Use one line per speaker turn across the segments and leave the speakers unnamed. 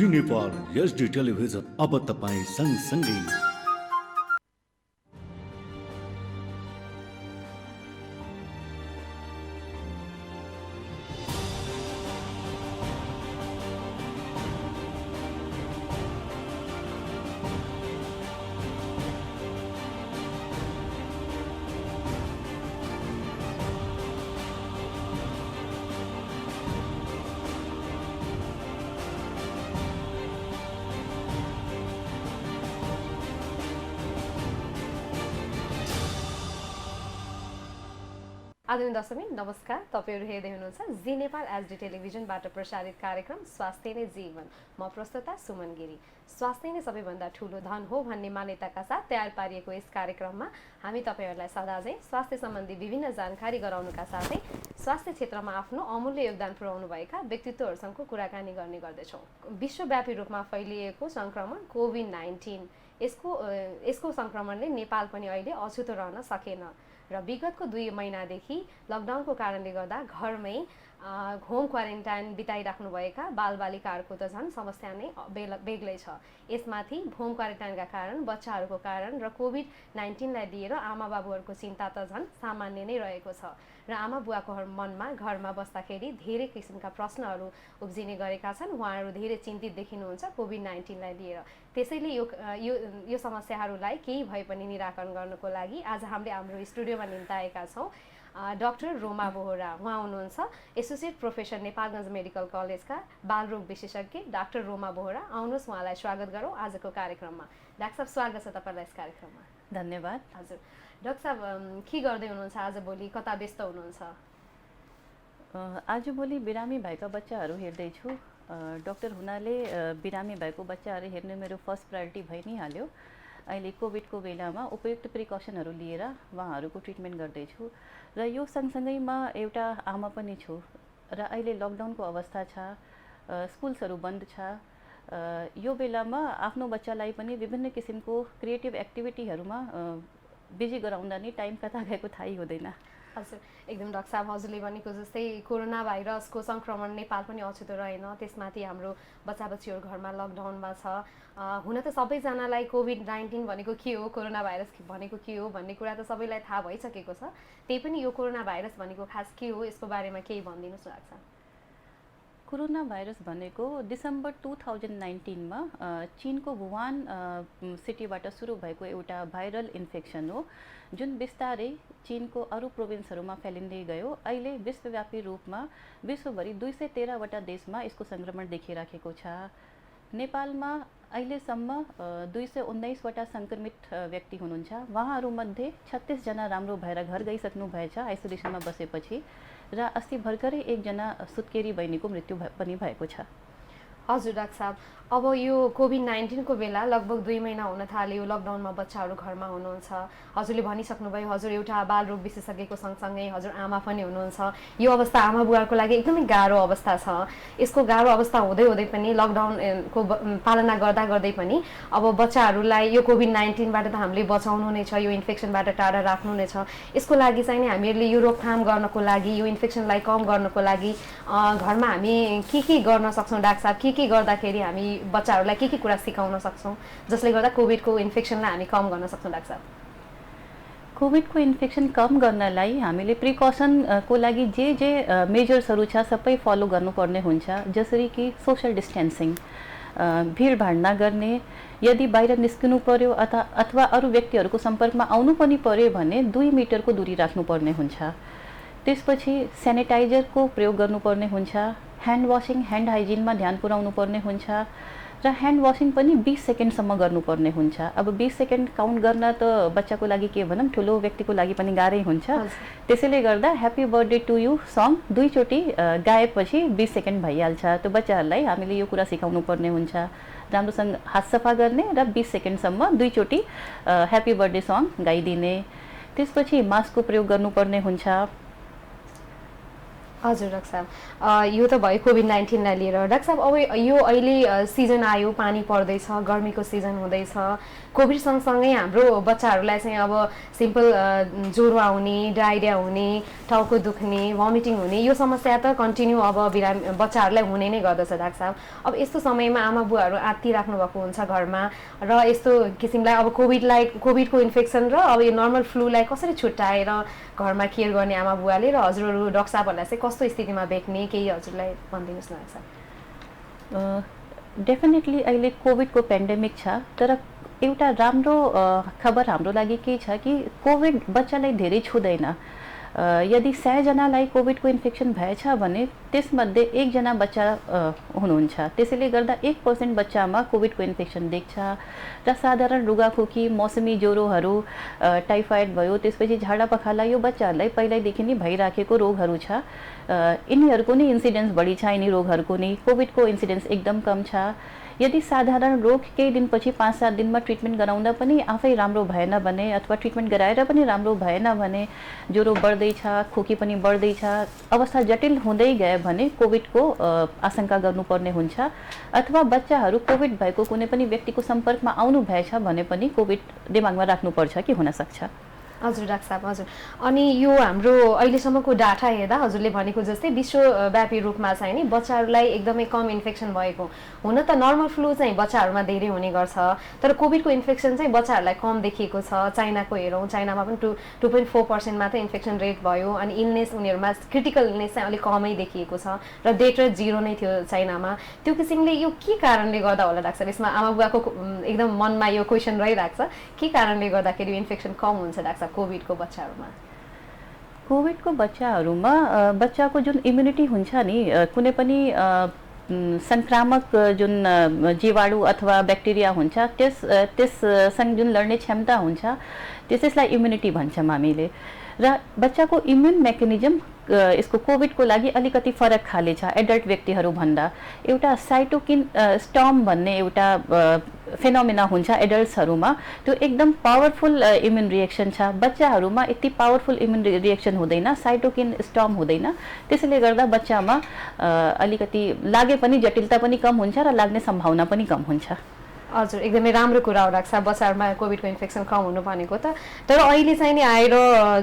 जी Nepal HD television अब तपाईँ सँगसँगै।
आदरणीय दर्शक नमस्कार, तपाईहरु हेर्दै हुनुहुन्छ जी नेपाल एचडी टेलिभिजनबाट प्रसारित कार्यक्रम स्वास्थ्य नै जीवन। म प्रस्तुता सुमन गिरी। स्वास्थ्य नै सबैभन्दा ठूलो धन हो भन्ने मान्यताका साथ तयार पारिएको यस कार्यक्रममा हामी तपाईहरुलाई सदा चाहिँ स्वास्थ्य सम्बन्धी विभिन्न जानकारी गराउनुका साथै स्वास्थ्य क्षेत्रमा आफ्नो अमूल्य योगदान पुर्याउनु भएका व्यक्तित्वहरुसँगको कुराकानी गर्ने गर्दैछौँ। विश्वव्यापी रूपमा फैलिएको संक्रमण कोभिड-19 यसको संक्रमणले नेपाल पनि अहिले अछुतो रहन सकेन र विगतको 2 महिनादेखि लकडाउनको कारणले गर्दा घरमै होम क्वारेन्टाइन बिताइराख्नु भएका बालबालिकाहरूको त झन् समस्या नै बेग्लै छ। यसमाथि होम क्वारेन्टाइनका कारण, बच्चाहरूको कारण र कोभिड-19 लाई लिएर आमा बाबुहरूको चिन्ता त झन् सामान्य नै रहेको छ र आमा बुवाको मनमा घरमा बस्दाखेरि धेरै किसिमका प्रश्नहरू उब्जिने गरेका छन्। उहाँहरू धेरै चिन्तित देखिनुहुन्छ कोभिड-19 लाई लिएर। त्यसैले यो समस्याहरूलाई केही भए पनि निराकरण गर्नको लागि आज हामीले हाम्रो स्टुडियोमा निम्ताएका छौँ डाक्टर रोमा बोहरा। उहाँ हुनुहुन्छ एसोसिएट प्रोफेसर नेपालगञ्ज मेडिकल कलेजका बालरोग विशेषज्ञ डाक्टर रोमा बोहरा। आउनुहोस्, उहाँलाई स्वागत गरौँ आजको कार्यक्रममा। डाक्टर साहब, स्वागत छ तपाईँलाई यस कार्यक्रममा।
धन्यवाद।
हजुर डाक्टर साहब, के गर्दै हुनुहुन्छ आजभोलि, कता व्यस्त हुनुहुन्छ?
आजभोलि बिरामी भएका बच्चाहरू हेर्दैछु। डाक्टर हुनाले बिरामी भएको बच्चाहरू हेर्ने मेरो फर्स्ट प्रायोरिटी भइ नै हाल्यो। अहिले कोभिडको बेलामा उपयुक्त प्रिकसनहरू लिएर उहाँहरूको ट्रिटमेन्ट गर्दैछु र यो सँगसँगै म एउटा आमा पनि छु र अहिले लकडाउनको अवस्था छ, स्कुल्सहरू बन्द छ। यो बेलामा आफ्नो बच्चालाई पनि विभिन्न किसिमको क्रिएटिभ एक्टिभिटीहरूमा बिजी गराउँदा नि टाइम कता गएको थाहै हुँदैन।
हजुर, एकदम डाक्टर साहब, हजुरले भनेको जस्तै कोरोना भाइरसको संक्रमण नेपाल पनि अछुतो रहेन। त्यसमाथि हाम्रो बच्चा बच्चीहरू घरमा लकडाउनमा छ। हुन त सबैजनालाई कोभिड-19 भनेको के हो, कोरोना भाइरस भनेको के हो भन्ने कुरा त सबैलाई थाहा भइसकेको छ। त्यही पनि यो कोरोना भाइरस भनेको खास के हो, यसको बारेमा केही भनिदिनुहोस् डाक्टर साहब।
कोरोना भाइरस भनेको डिसेम्बर 2019 मा चीनको वुहान सिटीबाट सुरु भएको एउटा भाइरल इन्फेक्सन हो, जुन बिस्तारै चीनको अरू प्रोभिन्सहरूमा फैलिँदै गयो। अहिले विश्वव्यापी रूपमा विश्वभरि 213 वटा देशमा यसको संक्रमण देखिराखेको छ। नेपालमा अहिलेसम्म 219 वटा संक्रमित व्यक्ति हुनुहुन्छ। उहाँहरूमध्ये 36 जना राम्रो भएर घर गइसक्नु भएछ आइसोलेसनमा बसेपछि र अस्ति भर्खरै एकजना सुत्केरी बहिनीको मृत्यु पनि भएको छ।
हजुर डाक्टर साहब, अब यो कोभिड-19 को बेला लगभग 2 महिना हुन थाल्यो, लकडाउनमा बच्चाहरू घरमा हुनुहुन्छ। हजुरले भनिसक्नुभयो, हजुर एउटा बालरोग विशेषज्ञको सँगसँगै हजुर आमा पनि हुनुहुन्छ। यो अवस्था आमा बुवाको लागि एकदमै गाह्रो अवस्था छ। यसको गाह्रो अवस्था हुँदै पनि लकडाउनको पालना गर्दै पनि अब बच्चाहरूलाई यो कोभिड-19 बाट त हामीले बचाउनु नै छ, यो इन्फेक्सनबाट टाढा राख्नु नै छ। यसको लागि चाहिँ नि हामीहरूले यो रोकथाम गर्नको लागि, यो इन्फेक्सनलाई कम गर्नको लागि घरमा हामी के गर्न सक्छौँ डाक्टर साहब? के गर्दाखेरि हामी बच्चाहरूलाई के कुरा सिकाउन सक्छौँ जसले गर्दा कोभिडको इन्फेक्सनलाई हामी कम गर्न सक्छौँ डाक्टर साहब?
कोभिडको इन्फेक्सन कम गर्नलाई हामीले प्रिकसनको लागि जे मेजर्सहरू छ सबै फलो गर्नुपर्ने हुन्छ। जसरी कि सोशल डिस्टेन्सिङ, भिडभाड नगर्ने, यदि बाहिर निस्किनु पर्यो अथवा अरू व्यक्तिहरूको सम्पर्कमा आउनु पनि पर्यो भने 2 मिटरको दूरी राख्नुपर्ने हुन्छ। त्यसपछि सेनिटाइजरको प्रयोग गर्नुपर्ने हुन्छ। ह्यान्ड वासिङ, ह्यान्ड हाइजिनमा ध्यान पुर्याउनु पर्ने हुन्छ र ह्यान्ड वासिङ पनि 20 सेकेन्डसम्म गर्नुपर्ने हुन्छ। अब 20 सेकेन्ड काउन्ट गर्न त बच्चाको लागि के भनौँ, ठुलो व्यक्तिको लागि पनि गाह्रै हुन्छ। त्यसैले गर्दा happy birthday to you song 2 चोटि गाएपछि 20 सेकेन्ड भइहाल्छ। त्यो बच्चाहरूलाई हामीले यो कुरा सिकाउनु पर्ने हुन्छ। राम्रोसँग हात सफा गर्ने र 20 सेकेन्डसम्म 2 चोटि ह्याप्पी बर्थडे सङ गाइदिने। त्यसपछि मास्कको प्रयोग गर्नुपर्ने हुन्छ।
हजुर डाक्टर साहब, यो त भयो कोभिड-19लाई लिएर। डाक्टर साहब, अब यो अहिले सिजन आयो, पानी पर्दैछ, गर्मीको सिजन हुँदैछ, कोभिड सँगसँगै हाम्रो बच्चाहरूलाई चाहिँ अब सिम्पल ज्वरो आउने, डायरिया हुने, टाउको दुख्ने, भमिटिङ हुने यो समस्या त कन्टिन्यू अब बच्चाहरूलाई हुने नै गर्दछ डाक्टर साहब। अब यस्तो समयमा आमा बुवाहरू आत्तिराख्नु भएको हुन्छ घरमा, र यस्तो किसिमलाई अब कोभिडको इन्फेक्सन र अब यो नर्मल फ्लूलाई कसरी छुट्याएर घरमा केयर गर्ने आमा बुवाले र हजुरहरू डाक्टर साहबहरूलाई चाहिँ कस्तो स्थितिमा भेट्ने, केही हजुरलाई भनिदिनुहोस् न डाक्टर साहब।
डेफिनेटली अहिले कोभिडको पेन्डेमिक छ, तर एउटा राम्रो खबर हाम्रो लागि के छ कि कोभिड बच्चालाई धेरै छुँदैन। यदि 100 जनालाई कोभिडको इन्फेक्सन भएछ भने त्यसमध्ये 1 जना बच्चा हुनुहुन्छ। त्यसैले गर्दा 1% बच्चामा कोभिडको इन्फेक्सन देख्छ र साधारण रुगाखोकी, मौसमी ज्वरोहरू, टाइफाइड भयो, त्यसपछि झाडा पखाला यो बच्चाहरूलाई पहिल्यैदेखि नै भइराखेको रोगहरू छ। यिनीहरूको नै इन्सिडेन्स बढी छ, यिनी रोगहरूको नै। कोभिडको इन्सिडेन्स एकदम कम छ। यदि साधारण रोग केही दिनपछि 5-7 दिनमा ट्रिटमेन्ट गराउँदा पनि आफै राम्रो भएन भने, अथवा ट्रिटमेन्ट गराएर पनि राम्रो भएन भने, ज्वरो बढ्दैछ, खोकी पनि बढ्दैछ, अवस्था जटिल हुँदै गयो भने कोभिडको आशंका गर्नुपर्ने हुन्छ। अथवा बच्चाहरू कोभिड भएको कुनै पनि व्यक्तिको सम्पर्कमा आउनु भएछ भने पनि कोभिड दिमागमा राख्नुपर्छ कि हुनसक्छ।
हजुर डाक्टर साहब, हजुर। अनि यो हाम्रो अहिलेसम्मको डाटा हेर्दा हजुरले भनेको जस्तै विश्वव्यापी रूपमा चाहिँ नि बच्चाहरूलाई एकदमै कम इन्फेक्सन भएको। हुन त नर्मल फ्लू चाहिँ बच्चाहरूमा धेरै हुने गर्छ, तर कोभिडको इन्फेक्सन चाहिँ बच्चाहरूलाई कम देखिएको छ। चाइनाको हेरौँ, चाइनामा पनि 2.4% मात्रै इन्फेक्सन रेट भयो, अनि इलनेस उनीहरूमा क्रिटिकल इलनेस चाहिँ अलिक कमै देखिएको छ, र डेथ रेट 0 नै थियो चाइनामा। त्यो किसिमले यो के कारणले गर्दा होला डाक्टर साहब? यसमा आमा बुवाको एकदम मनमा यो क्वेसन रहिरहेको छ, के कारणले गर्दाखेरि इन्फेक्सन कम हुन्छ डाक्टर साहब कोभिडको बच्चाहरूमा?
कोभिडको बच्चाहरूमा बच्चाको जुन इम्युनिटी हुन्छ नि, कुनै पनि संक्रामक जुन जीवाणु अथवा ब्याक्टेरिया हुन्छ त्यससँग जुन लड्ने क्षमता हुन्छ त्यसैलाई इम्युनिटी भन्छौँ हामीले। र बच्चाको इम्युन मेकानिजम यसको कोभिडको लागि अलिकति फरक खाले छ एडल्ट व्यक्तिहरू भन्दा। एउटा साइटोकिन स्टर्म भन्ने एउटा फेनोमेना हुन्छ एडल्ट्सहरूमा, त्यो एकदम पावरफुल इम्युन रिएक्सन छ। बच्चाहरूमा यति पावरफुल इम्युन रिएक्सन हुँदैन, साइटोकिन स्टर्म हुँदैन। त्यसैले गर्दा बच्चामा अलिकति लागे पनि जटिलता पनि कम हुन्छ र लाग्ने सम्भावना पनि कम हुन्छ।
हजुर, एकदमै राम्रो कुरा हो डाक्टर साहब, बच्चाहरूमा कोभिडको इन्फेक्सन कम हुनु भनेको त। तर अहिले चाहिँ नि आएर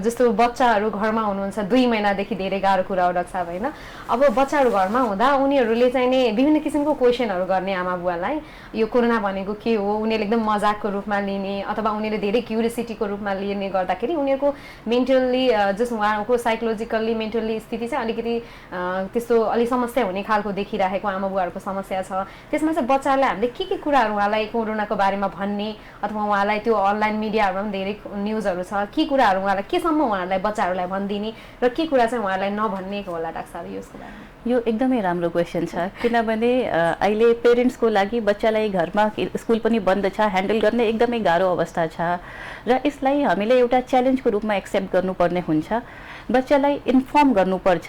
जस्तो बच्चाहरू घरमा हुनुहुन्छ 2 महिनादेखि धेरै गाह्रो कुरा हो डाक्टर साहब, होइन? अब बच्चाहरू घरमा हुँदा उनीहरूले चाहिँ नि विभिन्न किसिमको क्वेसनहरू गर्ने आमा बुवालाई, यो कोरोना भनेको के हो, उनीहरूले एकदम मजाकको रूपमा लिने अथवा उनीहरूले धेरै क्युरियोसिटीको रूपमा लिने गर्दाखेरि उनीहरूको मेन्टल्ली जस्ट उहाँको साइकोलोजिकल्ली मेन्टल्ली स्थिति चाहिँ अलिकति त्यस्तो अलिक समस्या हुने खालको देखिरहेको आमा बुवाहरूको समस्या छ। त्यसमा चाहिँ बच्चाहरूलाई हामीले के कुराहरू उहाँलाई कोरोनाको बारेमा भन्ने, अथवा उहाँलाई त्यो अनलाइन मिडियाहरूमा पनि धेरै न्युजहरू छ, के कुराहरू उहाँलाई केसम्म उहाँहरूलाई बच्चाहरूलाई भनिदिने र के कुरा चाहिँ उहाँहरूलाई नभन्ने होला डाक्टर साहब यसको बारेमा?
यो एकदमै राम्रो क्वेसन छ, किनभने अहिले पेरेन्ट्सको लागि बच्चालाई घरमा स्कुल पनि बन्द छ, ह्यान्डल गर्ने एकदमै गाह्रो अवस्था छ र यसलाई हामीले एउटा च्यालेन्जको रूपमा एक्सेप्ट गर्नुपर्ने हुन्छ। बच्चालाई इन्फर्म गर्नुपर्छ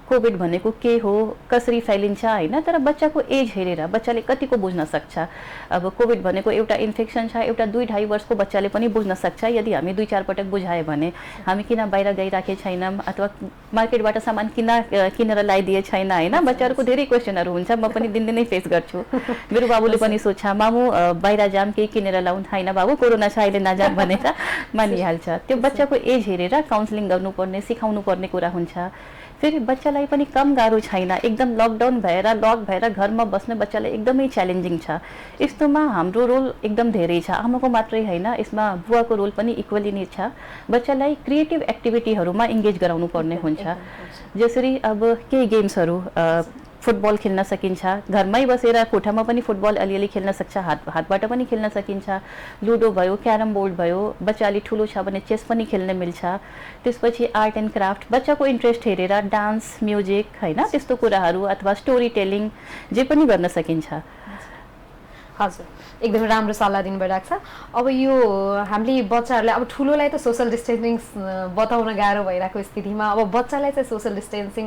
कोभिड भनेको के हो, कसरी फैलिन्छ, होइन? तर बच्चाको एज हेरेर बच्चाले कतिको बुझ्न सक्छ। अब कोभिड भनेको एउटा इन्फेक्सन छ, एउटा 2-2.5 वर्षको बच्चाले पनि बुझ्न सक्छ यदि हामी 2-4 पटक बुझायो भने। हामी किन बाहिर गइराखे छैनौँ अथवा मार्केटबाट सामान किनेर ल्याइदिए छैन, होइन? बच्चाहरूको धेरै क्वेसनहरू हुन्छ, म पनि दिनदिनै फेस गर्छु। मेरो बाबुले पनि सोध्छ, मामु बाहिर जाम केही किनेर ल्याउँ, होइन बाबु कोरोना छ अहिले नजाम भनेर मानिहाल्छ। त्यो बच्चाको एज हेरेर काउन्सिलिङ गर्नुपर्ने, सिकाउनु पर्ने कुरा हुन्छ। फेरि बच्चालाई पनि कम गाह्रो छैन, एकदम लकडाउन भएर लक भएर घरमा बस्ने बच्चालाई एकदमै च्यालेन्जिङ छ। यस्तोमा हाम्रो रोल एकदम धेरै छ, आमाको मात्रै होइन, यसमा बुवाको रोल पनि इक्वली नै छ। बच्चालाई क्रिएटिभ एक्टिभिटीहरूमा इङ्गेज गराउनु पर्ने हुन्छ। जसरी अब केही गेम्सहरू, फुटबल खेल्न सकिन्छ, घरमै बसेर कोठामा पनि फुटबल अलिअलि खेल्न सक्छ, हातबाट पनि खेल्न सकिन्छ। लुडो भयो, क्यारम बोर्ड भयो, बच्चा अलि ठुलो छ भने चेस पनि खेल्न मिल्छ। त्यसपछि आर्ट एन्ड क्राफ्ट, बच्चाको इन्ट्रेस्ट हेरेर डान्स, म्युजिक, होइन, त्यस्तो कुराहरू अथवा स्टोरी टेलिङ जे पनि गर्न सकिन्छ।
हजुर, एकदमै राम्रो सल्लाह दिनुभयो डाक्टर साहब। अब यो हामीले बच्चाहरूलाई, अब ठुलोलाई त सोसल डिस्टेन्सिङ बताउन गाह्रो भइरहेको स्थितिमा अब बच्चालाई चाहिँ सोसल डिस्टेन्सिङ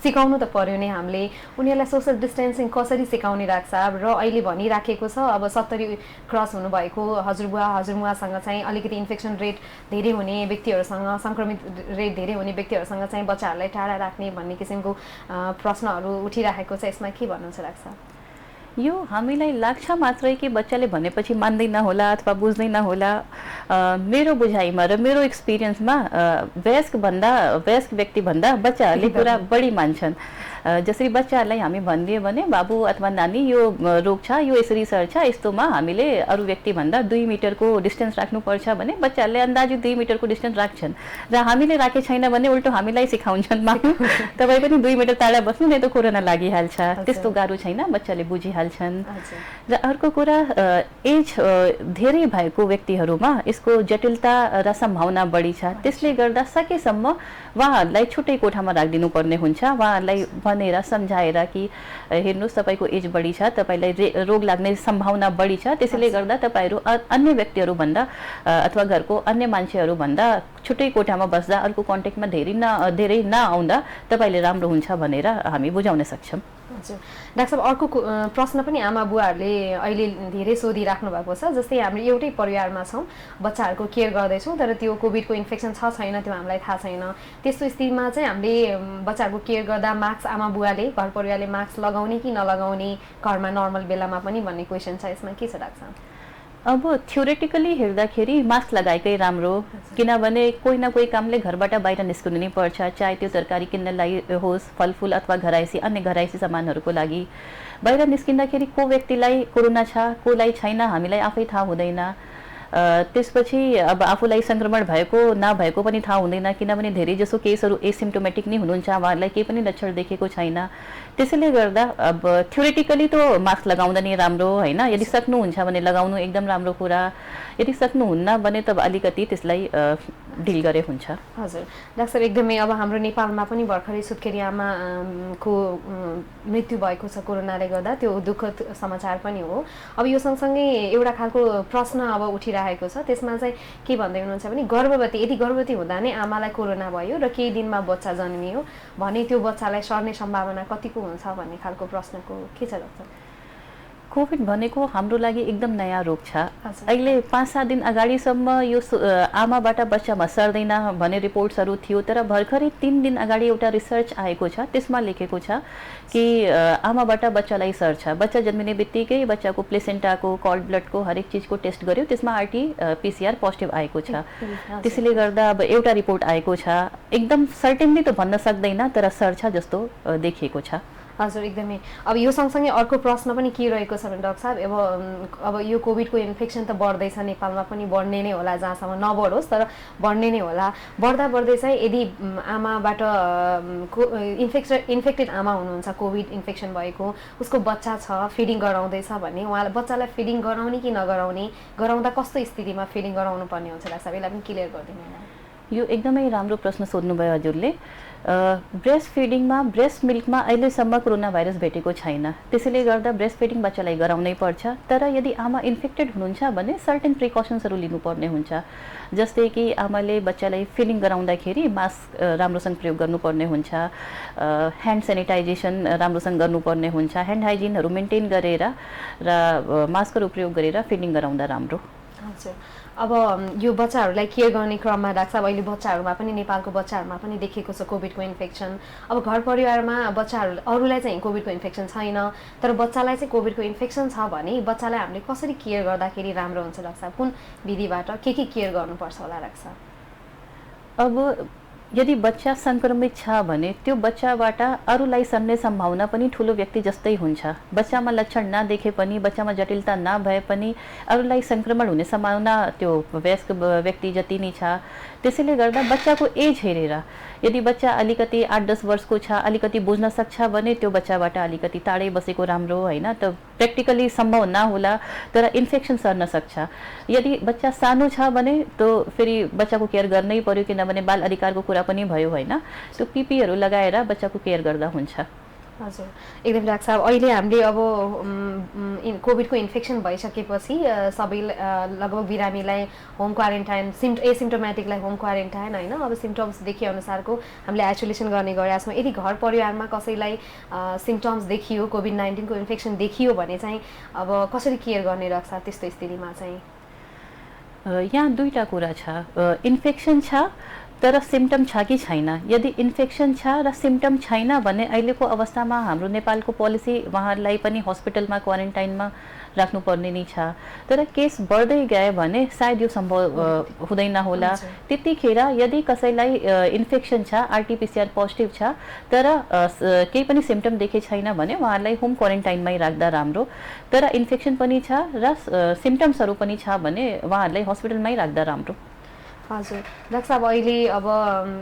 सिकाउनु त पर्यो नै हामीले। उनीहरूलाई सोसल डिस्टेन्सिङ कसरी सिकाउने डाक्टर साहब? र अहिले भनिराखेको छ अब 70 क्रस हुनुभएको हजुरबुवा हजुरमुवासँग चाहिँ अलिकति इन्फेक्सन रेट धेरै हुने व्यक्तिहरूसँग, सङ्क्रमित रेट धेरै हुने व्यक्तिहरूसँग चाहिँ बच्चाहरूलाई टाढा राख्ने भन्ने किसिमको प्रश्नहरू उठिराखेको छ। यसमा के भन्नुहुन्छ डाक्टर साहब?
यो हामीलाई लाग्छ मात्रै कि बच्चाले भनेपछि मान्दैन होला अथवा बुझ्दैन होला। मेरो बुझाइमा र मेरो एक्सपिरियन्समा वयस्क व्यक्तिभन्दा बच्चाहरूले कुरा बढी मान्छन्। जसरी बच्चाहरूलाई हामी भनिदियो भने बाबु अथवा नानी यो रोग छ, यो यसरी सर्छ, यस्तोमा हामीले अरू व्यक्तिभन्दा 2 मिटरको डिस्टेन्स राख्नुपर्छ भने बच्चाहरूले अन्दाजी 2 मिटरको डिस्टेन्स राख्छन् र हामीले राखे छैन भने उल्टो हामीलाई सिकाउँछन् माग्नु तपाईँ पनि 2 मिटर टाढा बस्नु नै त कोरोना लागिहाल्छ। त्यस्तो गाह्रो छैन, बच्चाले बुझिहाल्छन्। र अर्को कुरा एज धेरै भएको व्यक्तिहरूमा यसको जटिलता र सम्भावना बढी छ। त्यसले गर्दा सकेसम्म उहाँहरूलाई छुट्टै कोठामा राखिदिनु पर्ने हुन्छ। उहाँहरूलाई भनेर सम्झाएर कि हेर्नुहोस् तपाईँको एज बढी छ, तपाईँलाई रोग लाग्ने सम्भावना बढी छ, त्यसैले गर्दा तपाईँहरू अन्य व्यक्तिहरूभन्दा अथवा घरको अन्य मान्छेहरूभन्दा छुट्टै कोठामा बस्दा अर्को कन्ट्याक्टमा धेरै नआउँदा तपाईँले राम्रो हुन्छ भनेर हामी बुझाउन सक्छौँ।
हजुर डाक्टर साहब, अर्को प्रश्न पनि आमा बुवाहरूले अहिले धेरै सोधिराख्नु भएको छ। जस्तै हामी एउटै परिवारमा छौँ, बच्चाहरूको केयर गर्दैछौँ, तर त्यो कोभिडको इन्फेक्सन छ छैन त्यो हामीलाई थाहा छैन। त्यस्तो स्थितिमा चाहिँ हामीले बच्चाहरूको केयर गर्दा मास्क आमा बुवाले, घर परिवारले मास्क लगाउने कि नलगाउने घरमा नर्मल बेलामा पनि भन्ने क्वेसन छ। यसमा के छ डाक्टर साहब?
अब थ्योरेटिकली हेर्दाखेरि मास्क लगाएकै राम्रो, किनभने कोही न कोही कामले घरबाट बाहिर निस्किनु नै पर्छ, चाहे त्यो तरकारी किन्नलाई होस्, फलफुल अथवा अन्य घरायसी सामानहरूको लागि। बाहिर निस्किँदाखेरि को व्यक्तिलाई कोरोना छ कोलाई छैन हामीलाई आफै थाहा हुँदैन। त्यसपछि अब आफूलाई सङ्क्रमण भएको नभएको पनि थाहा हुँदैन, किनभने धेरै जसो केसहरू एसिम्टोमेटिक नै हुनुहुन्छ, उहाँहरूलाई केही पनि लक्षण देखेको छैन। त्यसैले गर्दा अब थ्योरेटिकली त मास्क लगाउँदा नै राम्रो होइन। यदि सक्नुहुन्छ भने लगाउनु एकदम राम्रो कुरा, यदि सक्नुहुन्न भने त अलिकति त्यसलाई डिल गरे हुन्छ।
हजुर डाक्टर साहब, एकदमै अब हाम्रो नेपालमा पनि भर्खरै सुत्केरी आमाको मृत्यु भएको छ कोरोनाले गर्दा, त्यो दुःखद समाचार पनि हो। अब यो सँगसँगै एउटा खालको प्रश्न अब उठिरहेको छ, त्यसमा चाहिँ के भन्दै हुनुहुन्छ भने यदि गर्भवती हुँदा नै आमालाई कोरोना भयो र केही दिनमा बच्चा जन्मियो भने त्यो बच्चालाई सर्ने सम्भावना कतिको हुन्छ भन्ने खालको प्रश्नको के छ डाक्टर?
कोभिड भनेको हाम्रो लागि एकदम नयाँ रोग छ। अहिले 5-7 दिन अगाडिसम्म यो आमाबाट बच्चामा सर्दैन भन्ने रिपोर्ट्सहरू थियो, तर भर्खरै 3 दिन अगाडि एउटा रिसर्च आएको छ, त्यसमा लेखेको छ कि आमाबाट बच्चालाई सर्छ। बच्चा जन्मिने बित्तिकै बच्चाको प्लेसेन्टाको, कॉर्ड ब्लडको हरेक चिजको टेस्ट गर्यो, त्यसमा RT-PCR पोजिटिभ आएको छ। त्यसैले गर्दा अब एउटा रिपोर्ट आएको छ, एकदम सर्टेनली त भन्न सक्दैन तर सर्छ जस्तो देखिएको छ।
हजुर एकदमै। अब यो सँगसँगै अर्को प्रश्न पनि के रहेको छ भने डाक्टर साहब, अब यो कोभिडको इन्फेक्सन त बढ्दैछ, नेपालमा पनि बढ्ने नै होला, जहाँसम्म नबढोस् तर बढ्ने नै होला। बढ्दै चाहिँ यदि आमाबाट इन्फेक्टेड आमा हुनुहुन्छ, कोभिड इन्फेक्सन भएको, उसको बच्चा छ, फिडिङ गराउँदैछ भने उहाँलाई बच्चालाई फिडिङ गराउने कि नगराउने, गराउँदा कस्तो स्थितिमा फिडिङ गराउनु पर्ने हुन्छ डाक्टर साहब? यसलाई पनि क्लियर गरिदिनु होला।
यो एकदमै राम्रो प्रश्न सोध्नुभयो हजुरले। ब्रेस्ट फिडिङमा, ब्रेस्ट मिल्कमा अहिलेसम्म कोरोना भाइरस भेटेको छैन, त्यसैले गर्दा ब्रेस्ट फिडिङ बच्चालाई गराउनै पर्छ। तर यदि आमा इन्फेक्टेड हुनुहुन्छ भने सर्टेन प्रिकसन्सहरू लिनुपर्ने हुन्छ, जस्तै कि आमाले बच्चालाई फिडिङ गराउँदाखेरि मास्क राम्रोसँग प्रयोग गर्नुपर्ने हुन्छ, ह्यान्ड सेनिटाइजेसन राम्रोसँग गर्नुपर्ने हुन्छ, ह्यान्ड हाइजिनहरू मेन्टेन गरेर र मास्कहरू प्रयोग गरेर फिडिङ गराउँदा राम्रो।
हजुर। अब यो बच्चाहरूलाई केयर गर्ने क्रममा डाक्टर साहब अहिले बच्चाहरूमा पनि, नेपालको बच्चाहरूमा पनि देखेको छ कोभिडको इन्फेक्सन। अब घर परिवारमा अरूलाई चाहिँ कोभिडको इन्फेक्सन छैन तर बच्चालाई चाहिँ कोभिडको इन्फेक्सन छ भने बच्चालाई हामीले कसरी केयर गर्दाखेरि राम्रो हुन्छ डाक्टर साहब? कुन विधिबाट के केयर गर्नुपर्छ होला डाक्टर साहब?
अब यदि बच्चा सङ्क्रमित छ भने त्यो बच्चाबाट अरूलाई सर्ने सम्भावना पनि ठुलो व्यक्ति जस्तै हुन्छ। बच्चामा लक्षण नदेखे पनि, बच्चामा जटिलता नभए पनि अरूलाई सङ्क्रमण हुने सम्भावना त्यो वयस्क व्यक्ति जति नै छ। त्यसैले गर्दा बच्चाको एज हेरेर यदि बच्चा अलिकति 8-10 वर्षको छ, अलिकति बुझ्न सक्छ भने त्यो बच्चाबाट अलिकति टाढै बसेको राम्रो होइन, त प्र्याक्टिकली सम्भव नहोला तर इन्फेक्सन सर्न सक्छ। यदि बच्चा सानो छ भने त्यो फेरि बच्चाको केयर गर्नै पर्यो, किनभने बाल अधिकारको कुरा पनि भयो होइन, त्यो पिपीहरू लगाएर बच्चाको केयर गर्दा हुन्छ।
हजुर, एकदम डाक्टर साहब, अहिले हामीले अब कोभिडको इन्फेक्सन भइसकेपछि लगभग बिरामीलाई होम क्वारेन्टाइन, एसिम्टोमेटिकलाई होम क्वारेन्टाइन होइन, अब सिम्टम्स देखिए अनुसारको हामीले आइसोलेसन गर्ने गरेका छौँ। यदि घर परिवारमा कसैलाई सिम्टम्स देखियो, कोभिड-19 को इन्फेक्सन देखियो भने चाहिँ अब कसरी केयर गर्ने डाक्टर साहब त्यस्तो स्थितिमा चाहिँ?
यहाँ दुईटा कुरा छ, इन्फेक्सन छ तर सिम्टम छ कि छैन। यदि इन्फेक्सन छ र सिम्टम छैन भने अहिलेको अवस्थामा हाम्रो नेपालको पोलिसी उहाँहरूलाई पनि हस्पिटलमा क्वारेन्टाइनमा राख्नुपर्ने नै छ। तर केस बढ्दै गयो भने सायद यो सम्भव हुँदैन होला। त्यतिखेर यदि कसैलाई इन्फेक्सन छ, आरटीपीसीआर पोजिटिभ छ तर केही पनि सिम्टम देखे छैन भने उहाँहरूलाई होम क्वारेन्टाइनमै राख्दा राम्रो। तर इन्फेक्सन पनि छ र सिम्टम्सहरू पनि छ भने उहाँहरूलाई हस्पिटलमै राख्दा राम्रो।
हजुर डाक्टर साहब, अहिले अब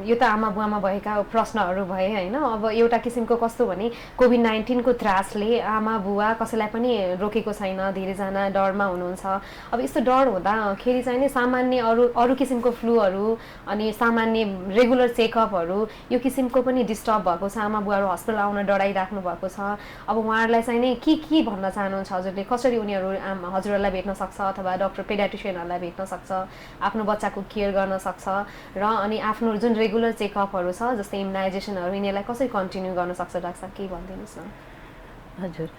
यो त आमा बुवामा भएका प्रश्नहरू भए होइन। अब एउटा किसिमको कस्तो भने कोभिड-19 को त्रासले आमा बुवा कसैलाई पनि रोकेको छैन, धेरैजना डरमा हुनुहुन्छ। अब यस्तो डर हुँदाखेरि चाहिँ नि सामान्य अरू किसिमको फ्लूहरू अनि सामान्य रेगुलर चेकअपहरू यो किसिमको पनि डिस्टर्ब भएको छ। आमा बुवाहरू हस्पिटल आउन डराइराख्नु भएको छ। अब उहाँहरूलाई चाहिँ नि के भन्न चाहनुहुन्छ हजुरले? कसरी उनीहरू हजुरहरूलाई भेट्न सक्छ अथवा डक्टर पेडियाट्रिसियनहरूलाई भेट्न सक्छ, आफ्नो बच्चाको केयर गर्न सक्छ र अनि आफ्नो जुन रेगुलर चेकअपहरू छ जस्तै इम्युनाइजेसनहरू यिनीहरूलाई कसरी कन्टिन्यू गर्न सक्छ डाक्टर साहब, के भनिदिनुहोस् न।
हजुर,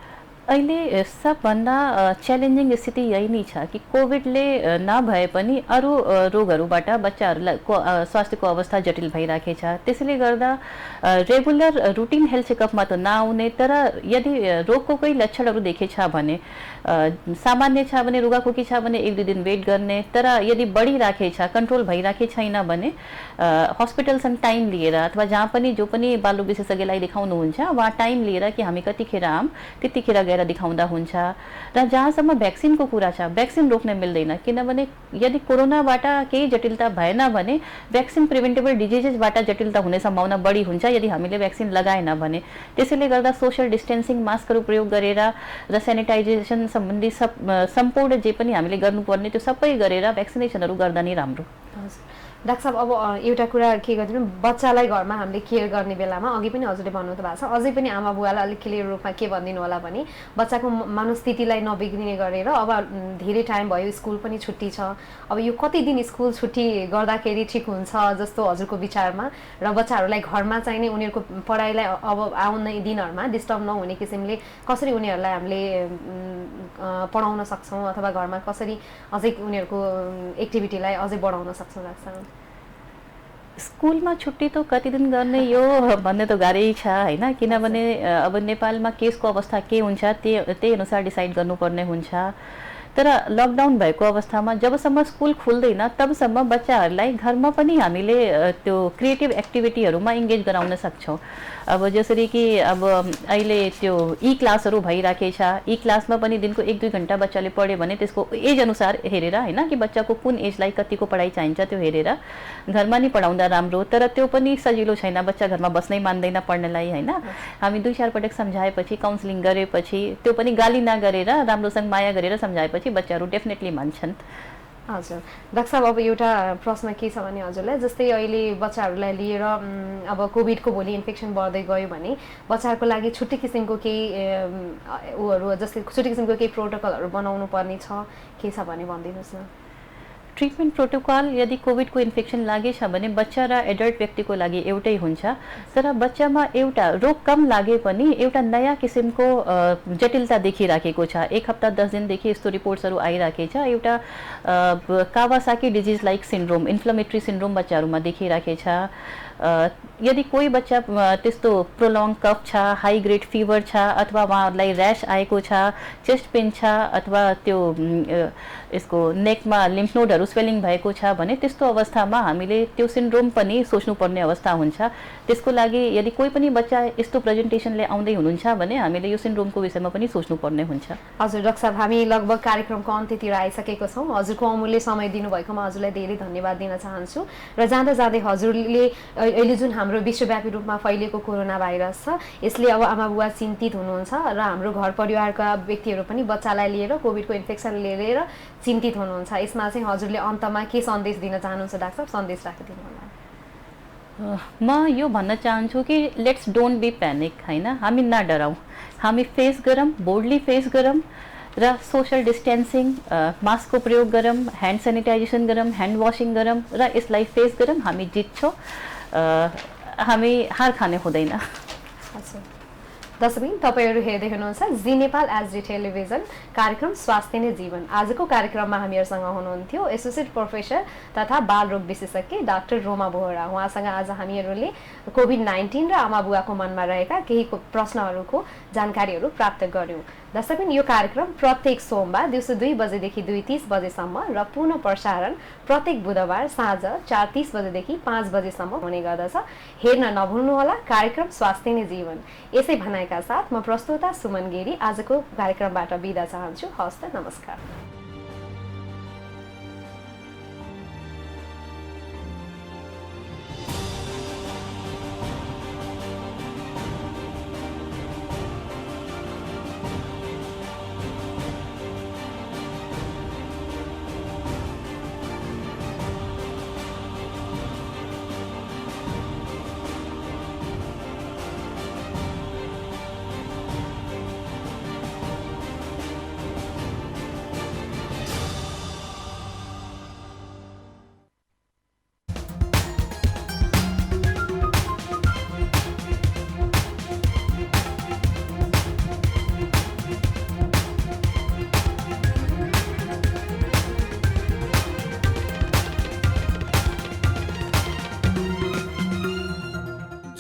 अहिले सबभन्दा च्यालेन्जिङ स्थिति यही नै छ कि कोभिडले नभए पनि अरू रोगहरूबाट बच्चाहरूलाई स्वास्थ्यको अवस्था जटिल भइराखेको छ। त्यसैले गर्दा रेगुलर रुटिन हेल्थ चेकअपमा त नआउने, तर यदि रोगको कोही लक्षणहरू देखेछ भने, सामान्य छ भने, रुगाखोकी छ भने 1-2 दिन वेट गर्ने। तर यदि बढिराखेछ, कन्ट्रोल भइराखेको छैन भने हस्पिटलसँग टाइम लिएर अथवा जहाँ पनि जो पनि बाल विशेषज्ञलाई देखाउनुहुन्छ वहाँ टाइम लिएर कि हामी कतिखेर आऊँ त्यतिखेर गएर दिखाउँदा हुन्छ। र जहाँसम्म भ्याक्सिनको कुरा छ, भ्याक्सिन रोक्न मिल्दैन, किनभने यदि कोरोनाबाट केही जटिलता भएन भने भ्याक्सिन प्रिभेन्टेबल डिजिजेसबाट जटिलता हुने सम्भावना बढी हुन्छ यदि हामीले भ्याक्सिन लगाएन भने। त्यसैले गर्दा सोशल डिस्टेन्सिङ, मास्कहरू प्रयोग गरेर र सेनिटाइजेसन सम्बन्धी सम्पूर्ण जे पनि हामीले गर्नुपर्ने त्यो सबै गरेर भ्याक्सिनेसनहरू गर्दा नै राम्रो।
डाक्टर साहब, अब एउटा कुरा के गरिदिनु, बच्चालाई घरमा हामीले केयर गर्ने बेलामा अघि पनि हजुरले भन्नु त भएको छ, अझै पनि आमा बुवालाई अलिक क्लियर रूपमा के भनिदिनु होला भने बच्चाको मनस्थितिलाई नबिग्रिने गरेर अब धेरै टाइम भयो, स्कुल पनि छुट्टी छ, अब यो कति दिन स्कुल छुट्टी गर्दाखेरि ठिक हुन्छ जस्तो हजुरको विचारमा, र बच्चाहरूलाई घरमा चाहिँ नि उनीहरूको पढाइलाई अब आउने दिनहरूमा डिस्टर्ब नहुने किसिमले कसरी उनीहरूलाई हामीले पढाउन सक्छौँ अथवा घरमा कसरी अझै उनीहरूको एक्टिभिटीलाई अझै बढाउन सक्छौँ डाक्टर साहब?
स्कुलमा छुट्टी त कति दिन गर्ने यो भन्ने त गाह्रै छ होइन, किनभने अब नेपालमा केसको अवस्था के हुन्छ त्यही अनुसार डिसाइड गर्नुपर्ने हुन्छ। तर लकडाउन भएको अवस्थामा जबसम्म स्कुल खुल्दैन तबसम्म बच्चाहरूलाई घरमा पनि हामीले त्यो क्रिएटिभ एक्टिभिटीहरूमा इङ्गेज गराउन सक्छौँ। अब जसरी कि अब अहिले त्यो क्लासहरू भइराखेछ, क्लासमा पनि दिनको 1-2 घन्टा बच्चाले पढ्यो भने त्यसको एज अनुसार हेरेर होइन कि बच्चाको कुन एजलाई कतिको पढाइ चाहिन्छ त्यो हेरेर घरमा नि पढाउँदा राम्रो। तर त्यो पनि सजिलो छैन, बच्चा घरमा बस्नै मान्दैन पढ्नलाई होइन। हामी 2-4 पटक सम्झाएपछि, काउन्सिलिङ गरेपछि, त्यो पनि गाली नगरेर राम्रोसँग माया गरेर सम्झाएपछि बच्चाहरू डेफिनेटली मान्छन्।
हजुर डाक्टर साहब, अब एउटा प्रश्न के छ भने हजुरलाई, जस्तै अहिले बच्चाहरूलाई लिएर अब कोभिडको भोलि इन्फेक्सन बढ्दै गयो भने बच्चाहरूको लागि छुट्टै किसिमको केही ऊहरू जस्तै छुट्टै किसिमको केही प्रोटोकलहरू बनाउनु पर्ने छ, के छ भने भनिदिनुहोस् न।
ट्रिटमेन्ट प्रोटोकल यदि कोभिडको इन्फेक्सन लागेछ भने बच्चा र एडल्ट व्यक्तिको लागि एउटै हुन्छ। तर बच्चामा एउटा रोग कम लागे पनि एउटा नयाँ किसिमको जटिलता देखिराखेको छ। 1 हप्ता 10 दिनदेखि यस्तो रिपोर्ट्सहरू आइराखेछ। एउटा Kawasaki disease like syndrome, inflammatory syndrome बच्चाहरूमा देखिराखेछ। यदि कोही बच्चा त्यस्तो प्रोलङ कफ छ, हाई ग्रेड फिभर छ अथवा उहाँहरूलाई ऱ्यास आएको छ, चेस्ट पेन छ अथवा त्यो यसको नेकमा लिम्फ नोडहरू स्वेलिङ भएको छ भने त्यस्तो अवस्थामा हामीले त्यो सिन्ड्रोम पनि सोच्नुपर्ने अवस्था हुन्छ। त्यसको लागि यदि कोही पनि बच्चा यस्तो प्रेजेन्टेसनले आउँदै हुनुहुन्छ भने हामीले यो सिन्ड्रोमको विषयमा पनि सोच्नुपर्ने हुन्छ।
हजुर डाक्टर साहब, हामी लगभग कार्यक्रमको अन्त्यतिर आइसकेको छौँ। हजुरको अमूल्य समय दिनुभएकोमा हजुरलाई धेरै धन्यवाद दिन चाहन्छु। र जाँदा जाँदै हजुरले अहिले जुन हाम्रो विश्वव्यापी रूपमा फैलिएको कोरोना भाइरस छ यसले अब आमा बुवा चिन्तित हुनुहुन्छ र हाम्रो घर परिवारका व्यक्तिहरू पनि बच्चालाई लिएर कोभिडको इन्फेक्सन लिएर चिन्तित हुनुहुन्छ। यसमा चाहिँ हजुरले अन्तमा के सन्देश दिन चाहनुहुन्छ डाक्टर साहब? सन्देश राखिदिनु होला।
म यो भन्न चाहन्छु कि लेट्स डोन्ट बी प्यानिक होइन, हामी नडराउँ, हामी फेस गरौँ, बोल्डली फेस गरौँ र सोसल डिस्टेन्सिङ, मास्कको प्रयोग गरौँ, ह्यान्ड सेनिटाइजेसन गरौँ, ह्यान्ड वासिङ गरौँ र यसलाई फेस गरौँ। हामी जित्छौँ, हामी हार खाने हुँदैन।
हजुर दर्शकबिन, तपाईँहरू हेर्दै हुनुहुन्छ जी नेपाल एचडी टेलिभिजन कार्यक्रम स्वास्थ्य नै जीवन। आजको कार्यक्रममा हामीहरूसँग हुनुहुन्थ्यो एसोसिएट प्रोफेसर तथा बाल रोग विशेषज्ञ डाक्टर रोमा बोहरा। उहाँसँग आज हामीहरूले कोभिड-19 र आमा बुवाको मनमा रहेका केही प्रश्नहरूको जानकारीहरू प्राप्त गऱ्यौँ। दर्शकबिन, यो कार्यक्रम प्रत्येक सोमबार दिउँसो 2 बजेदेखि 2:30 बजेसम्म र पुनः प्रसारण प्रत्येक बुधबार साँझ 4:30 बजेदेखि 5 बजेसम्म हुने गर्दछ। हेर्न नभुल्नुहोला कार्यक्रम स्वास्थ्य नै जीवन। यसै भनाइका साथ म प्रस्तोता सुमन गिरी आजको कार्यक्रमबाट बिदा चाहन्छु। हवस् त, नमस्कार।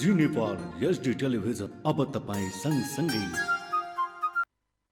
जी नेपाल एचडी टेलिभिजन अब तपाईँ सँगसँगै